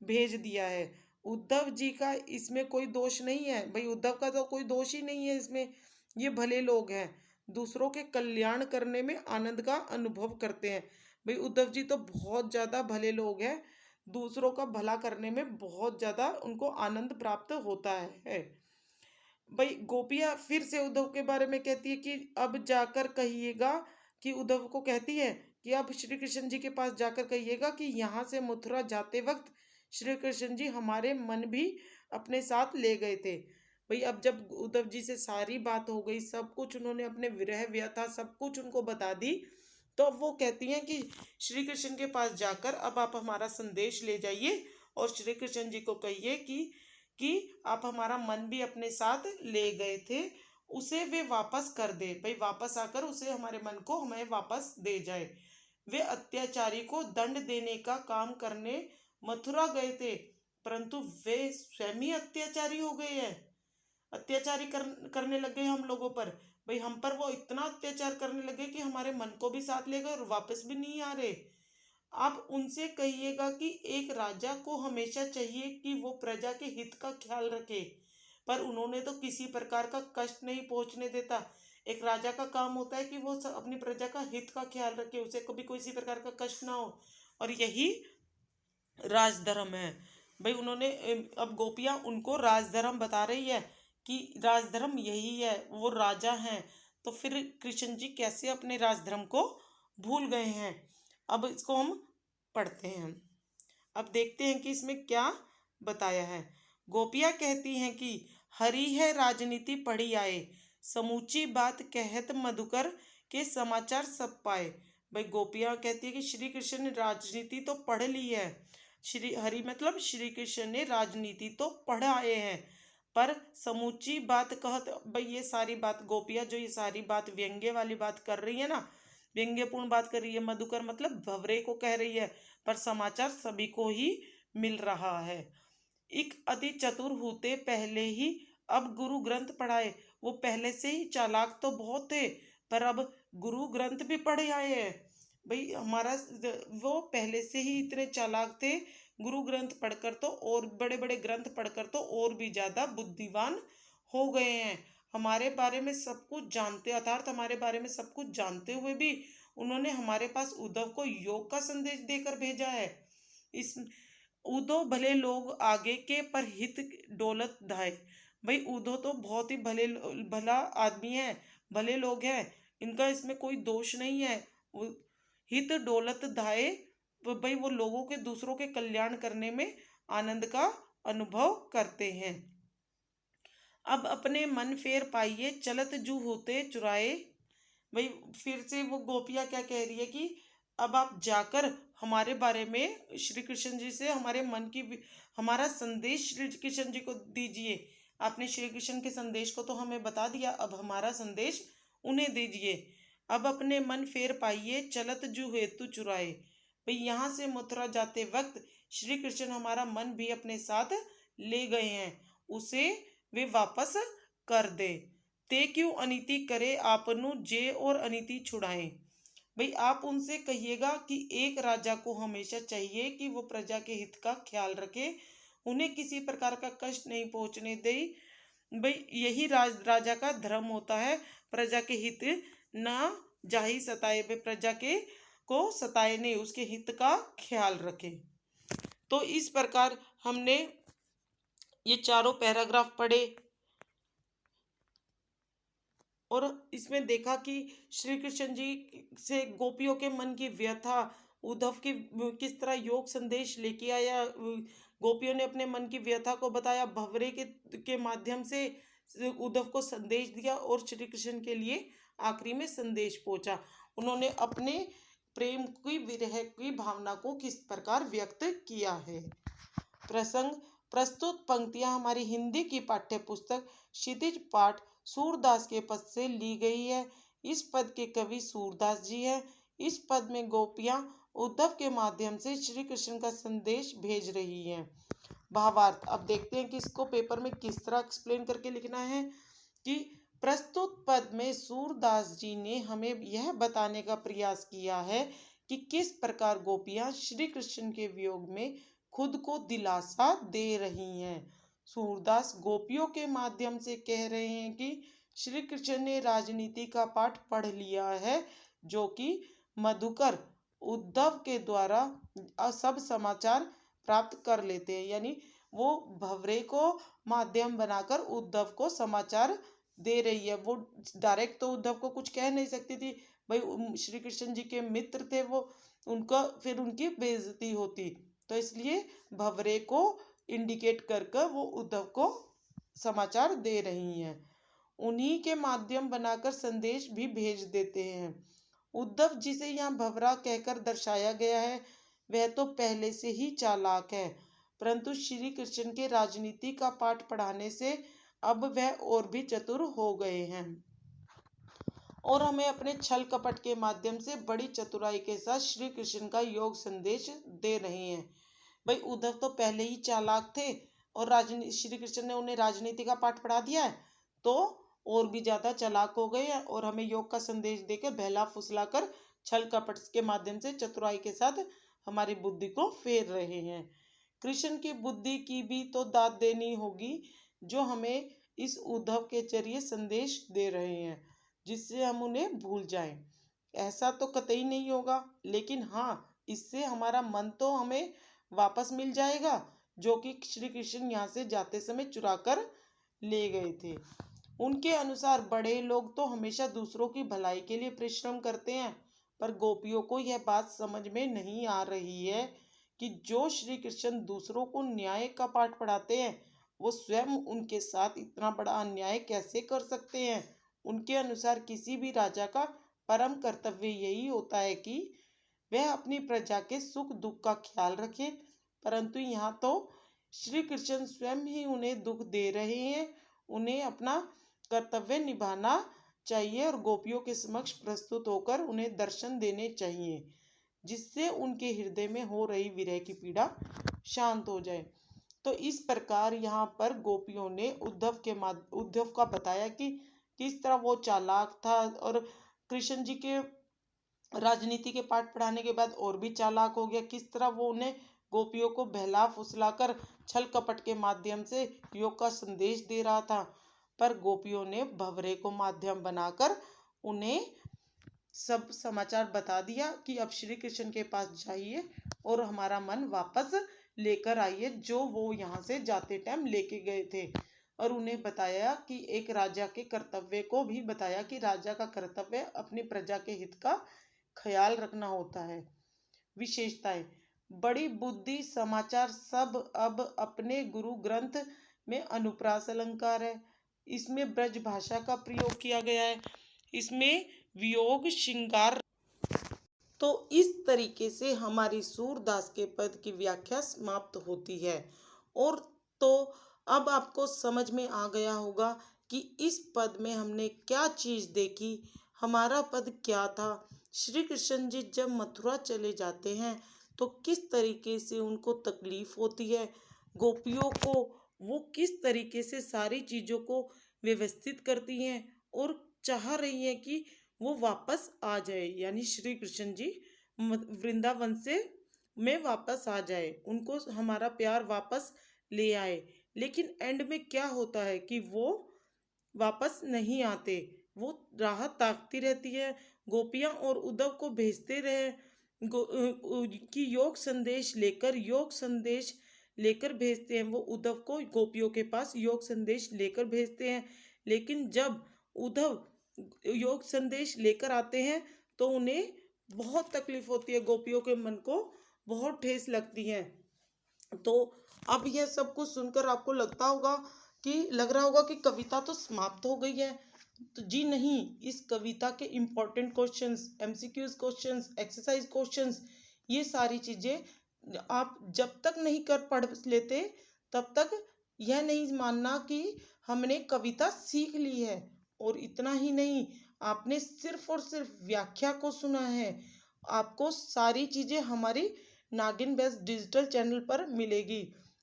भेज दिया है। उद्धव जी का इसमें कोई दोष नहीं है, भाई उद्धव का तो कोई दोष ही नहीं है इसमें। ये भले लोग हैं, दूसरों के कल्याण करने में आनंद का अनुभव करते हैं। भाई उद्धव जी तो बहुत ज़्यादा भले लोग हैं, दूसरों का भला करने में बहुत ज़्यादा उनको आनंद प्राप्त होता है। भाई गोपियाँ फिर से उद्धव के बारे में कहती है कि अब जाकर कहिएगा, कि उद्धव को कहती है कि अब श्री कृष्ण जी के पास जाकर कहिएगा कि यहाँ से मथुरा जाते वक्त श्री कृष्ण जी हमारे मन भी अपने साथ ले गए थे। भाई अब जब उद्धव जी से सारी बात हो गई, सब कुछ उन्होंने अपने विरह व्यथा सब कुछ उनको बता दी, तो अब वो कहती हैं कि श्री कृष्ण के पास जाकर अब आप हमारा संदेश ले जाइए और श्री कृष्ण जी को कहिए कि आप हमारा मन भी अपने साथ ले गए थे, उसे वे वापस कर दे। भाई वापस आकर उसे हमारे मन को हमें वापस दे जाए। वे अत्याचारी को दंड देने का काम करने मथुरा गए थे, परंतु वे स्वयं ही अत्याचारी हो गए हैं, अत्याचारी करने लग गए हम लोगों पर। भाई हम पर वो इतना अत्याचार करने लगे कि हमारे मन को भी साथ ले गए और वापस भी नहीं आ रहे। आप उनसे कहिएगा कि एक राजा को हमेशा चाहिए कि वो प्रजा के हित का ख्याल रखे, पर उन्होंने तो किसी प्रकार का कष्ट नहीं पहुंचने देता। एक राजा का काम होता है कि वो अपनी प्रजा का हित का ख्याल रखे, उसे कभी किसी प्रकार का कष्ट ना हो, और यही राजधर्म है। भाई उन्होंने अब गोपियाँ उनको राजधर्म बता रही है कि राजधर्म यही है, वो राजा हैं, तो फिर कृष्ण जी कैसे अपने राजधर्म को भूल गए हैं। अब इसको हम पढ़ते हैं, अब देखते हैं कि इसमें क्या बताया है। गोपियाँ कहती हैं कि हरि है राजनीति पढ़ी आए, समूची बात कहत मधुकर के समाचार सब पाए। भाई गोपियाँ कहती है कि श्री कृष्ण ने राजनीति तो पढ़ ली है, श्री हरि मतलब श्री कृष्ण ने राजनीति तो पढ़ आए हैं, पर समूची बात कहत, भाई ये सारी बात गोपियाँ जो ये सारी बात व्यंग्य वाली बात कर रही है ना, व्यंग्यपूर्ण बात कर रही है, मधुकर मतलब भवरे को कह रही है, पर समाचार सभी को ही मिल रहा है। एक अति चतुर होते पहले ही अब गुरु ग्रंथ पढ़ाए। वो पहले से ही चालाक तो बहुत थे, पर अब गुरु ग्रंथ भी पढ़े आए हैं। भाई हमारा वो पहले से ही इतने चालाक थे, गुरु ग्रंथ पढ़कर तो और बड़े बड़े ग्रंथ पढ़कर तो और भी ज़्यादा बुद्धिमान हो गए हैं। हमारे बारे में सब कुछ जानते, अर्थात हमारे बारे में सब कुछ जानते हुए भी उन्होंने हमारे पास उद्धव को योग का संदेश देकर भेजा है। इस उदो भले लोग आगे के पर हित डोलत धाय। भाई उदो तो बहुत ही भला आदमी है, भले लोग हैं, इनका इसमें कोई दोष नहीं है। हित डोलत धाय, भाई वो लोगों के दूसरों के कल्याण करने में आनंद का अनुभव करते हैं। अब अपने मन फेर पाइए चलत जू होते चुराए। भाई फिर से वो गोपियाँ क्या कह रही है कि अब आप जाकर हमारे बारे में श्री कृष्ण जी से हमारे मन की हमारा संदेश श्री कृष्ण जी को दीजिए। आपने श्री कृष्ण के संदेश को तो हमें बता दिया, अब हमारा संदेश उन्हें दीजिए। अब अपने मन फेर पाइए चलत जू हेतु चुराए। भाई यहाँ से मथुरा जाते वक्त श्री कृष्ण हमारा मन भी अपने साथ ले गए हैं, उसे वे वापस कर दे। ते क्यों अनीति करे आपनु जे और अनीति छुड़ाए। भाई आप उनसे कहिएगा कि एक राजा को हमेशा चाहिए कि वो प्रजा के हित का ख्याल रखे, उन्हें किसी प्रकार का कष्ट नहीं पहुंचने दे। भाई यही राजा का धर्म होता है, प्रजा के हित ना जाहि सताए, भाई प्रजा के को सताए नहीं, उसके हित का ख्याल रखे। तो इस प्रकार हमने ये चारों पैराग्राफ पढ़े और इसमें देखा कि श्री कृष्ण जी से गोपियों के मन की व्यथा, उद्धव की किस तरह योग संदेश लेके आया, गोपियों ने अपने मन की व्यथा को बताया, भंवरे के माध्यम से उद्धव को संदेश दिया और श्री कृष्ण के लिए आखिरी में संदेश पहुंचा। उन्होंने अपने प्रेम की विरह की भावना को किस प्रकार व्यक्त किया है। प्रसंग प्रस्तुत पंक्तियां हमारी हिंदी की पाठ्य पुस्तक क्षितिज पाठ सूरदास के पद से ली गई है। इस पद के कवि सूरदास जी हैं। इस पद में गोपियां उद्धव के माध्यम से श्री कृष्ण का संदेश भेज रही हैं। भावार्थ अब देखते हैं कि इसको पेपर में किस तरह एक्सप्लेन करके लिखना है। कि प्रस्तुत पद में सूरदास जी ने हमें यह बताने का प्रयास किया है कि किस प्रकार गोपियां श्री कृष्ण के वियोग में खुद को दिलासा दे रही हैं। सूरदास गोपियों के माध्यम से कह रहे हैं कि श्री कृष्ण ने राजनीति का पाठ पढ़ लिया है, जो कि मधुकर उद्धव के द्वारा सब समाचार प्राप्त कर लेते हैं। यानी वो भंवरे को माध्यम बनाकर उद्धव को समाचार दे रही है। वो डायरेक्ट तो उद्धव को कुछ कह नहीं सकती थी, भाई श्री कृष्ण जी के मित्र थे वो, उनका फिर उनकी बेइज्जती होती, तो इसलिए भंवरे को इंडिकेट कर कर वो उद्धव को समाचार दे रही हैं। उन्हीं के माध्यम बनाकर संदेश भी भेज देते हैं। उद्धव जिसे यहाँ भंवरा कहकर दर्शाया गया है वह तो पहले से ही चालाक है, परंतु श्री कृष्ण के राजनीति का पाठ पढ़ाने से अब वह और भी चतुर हो गए हैं और हमें अपने छल कपट के माध्यम से बड़ी चतुराई के साथ श्री कृष्ण का योग संदेश दे रहे हैं। भाई उद्धव तो पहले ही चालाक थे और राजनीति श्री कृष्ण ने उन्हें राजनीति का पाठ पढ़ा दिया है, तो और भी ज्यादा चालाक हो गए हैं और हमें योग का संदेश देकर बहला फुसलाकर छल कपट के माध्यम से चतुराई के साथ हमारी बुद्धि को फेर रहे हैं। कृष्ण की बुद्धि की भी तो दाद देनी होगी, जो हमें इस उद्धव के जरिए संदेश दे रहे हैं, जिससे हम उन्हें भूल जाएं। ऐसा तो कतई नहीं होगा, लेकिन हाँ, इससे हमारा मन तो हमें वापस मिल जाएगा, जो कि श्री कृष्ण यहाँ से जाते समय चुरा कर ले गए थे। उनके अनुसार बड़े लोग तो हमेशा दूसरों की भलाई के लिए परिश्रम करते हैं, पर गोपियों को यह बात समझ में नहीं आ रही है कि जो श्री कृष्ण दूसरों को न्याय का पाठ पढ़ाते हैं, वो स्वयं उनके साथ इतना बड़ा अन्याय कैसे कर सकते हैं। उनके अनुसार किसी भी राजा का परम कर्तव्य यही होता है कि वह अपनी प्रजा के सुख दुख का ख्याल रखे, परंतु यहाँ तो श्री कृष्ण स्वयं ही उन्हें दुख दे रहे हैं। उन्हें अपना कर्तव्य निभाना चाहिए और गोपियों के समक्ष प्रस्तुत होकर उन्हें दर्शन देने चाहिए, जिससे उनके हृदय में हो रही विरह की पीड़ा शांत हो जाए। तो इस प्रकार यहाँ पर गोपियों ने उद्धव का बताया कि किस तरह वो चालाक था और कृष्ण जी के राजनीति के पाठ पढ़ाने के बाद और भी चालाक हो गया। किस तरह वो उन्हें गोपियों को बहला फुसलाकर छल कपट के माध्यम से योग का संदेश दे रहा था, पर गोपियों ने भंवरे को माध्यम बनाकर उन्हें सब समाचार बता दिया कि अब श्री कृष्ण के पास जाइए और हमारा मन वापस लेकर आइए, जो वो यहाँ से जाते टाइम लेके गए थे। और उन्हें बताया कि एक राजा के कर्तव्य को भी बताया कि राजा का कर्तव्य अपनी प्रजा के हित का ख्याल रखना होता है। विशेषताएं बड़ी बुद्धि समाचार सब अब अपने गुरु ग्रंथ में अनुप्रास अलंकार है। इसमें ब्रज भाषा का प्रयोग किया गया है। इसमें वियोग श्रृंगार। तो इस तरीके से हमारी सूरदास के पद की व्याख्या समाप्त होती है। और तो अब आपको समझ में आ गया होगा कि इस पद में हमने क्या चीज देखी, हमारा पद क्या था। श्री कृष्ण जी जब मथुरा चले जाते हैं तो किस तरीके से उनको तकलीफ होती है, गोपियों को वो किस तरीके से सारी चीजों को व्यवस्थित करती हैं और चाह रही हैं कि वो वापस आ जाए, यानी श्री कृष्ण जी वृंदावन से में वापस आ जाए, उनको हमारा प्यार वापस ले आए। लेकिन एंड में क्या होता है कि वो वापस नहीं आते, वो राह ताकती रहती है। गोपियां और उद्धव को भेजते रहे कि योग संदेश लेकर भेजते हैं। वो उद्धव को गोपियों के पास योग संदेश लेकर भेजते हैं, लेकिन जब उद्धव योग संदेश लेकर आते हैं तो उन्हें बहुत तकलीफ होती है, गोपियों के मन को बहुत ठेस लगती है। तो अब यह सब कुछ सुनकर आपको लग रहा होगा कि कविता तो समाप्त हो गई है, तो जी नहीं, इस कविता के important questions, MCQs questions, exercise questions, ये सारी चीज़ें आप जब तक नहीं कर पढ़ लेते तब तक यह नहीं मानना कि हमने कविता सीख ली है। और इतना ही नहीं, आपने सिर्फ और सिर्फ व्याख्या को सुना है। आपको सारी चीज़ें हमारी नागिन बेस्ट डिजिटल चैनल पर मिलेगी।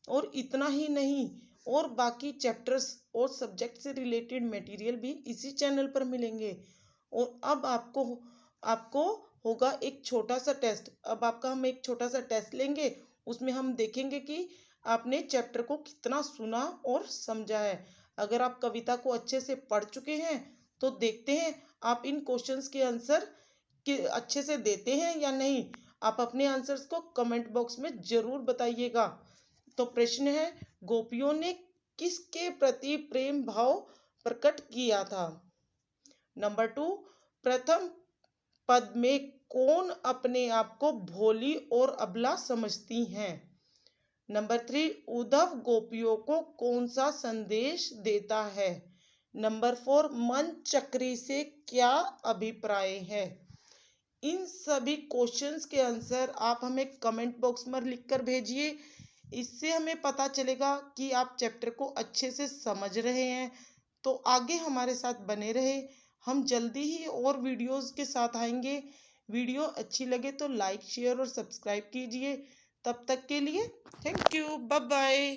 और इतना ही नहीं, और बाकी चैप्टर्स और सब्जेक्ट से रिलेटेड मटेरियल भी इसी चैनल पर मिलेंगे। और अब आपको आपको होगा एक छोटा सा टेस्ट। अब आपका हम एक छोटा सा टेस्ट लेंगे, उसमें हम देखेंगे कि आपने चैप्टर को कितना सुना और समझा है। अगर आप कविता को अच्छे से पढ़ चुके हैं तो देखते हैं आप इन क्वेश्चंस के आंसर कि अच्छे से देते हैं या नहीं। आप अपने आंसर्स को कमेंट बॉक्स में जरूर बताइएगा। तो प्रश्न है, गोपियों ने किसके प्रति प्रेम भाव प्रकट किया था? नंबर 2, प्रथम पद में कौन अपने आप को भोली और अबला समझती हैं? नंबर 3, उद्धव गोपियों को कौन सा संदेश देता है? नंबर 4, मन चक्री से क्या अभिप्राय है? इन सभी क्वेश्चंस के आंसर आप हमें कमेंट बॉक्स में लिखकर भेजिए। इससे हमें पता चलेगा कि आप चैप्टर को अच्छे से समझ रहे हैं। तो आगे हमारे साथ बने रहे, हम जल्दी ही और वीडियोस के साथ आएंगे। वीडियो अच्छी लगे तो लाइक शेयर और सब्सक्राइब कीजिए। तब तक के लिए थैंक यू, बाय बाय।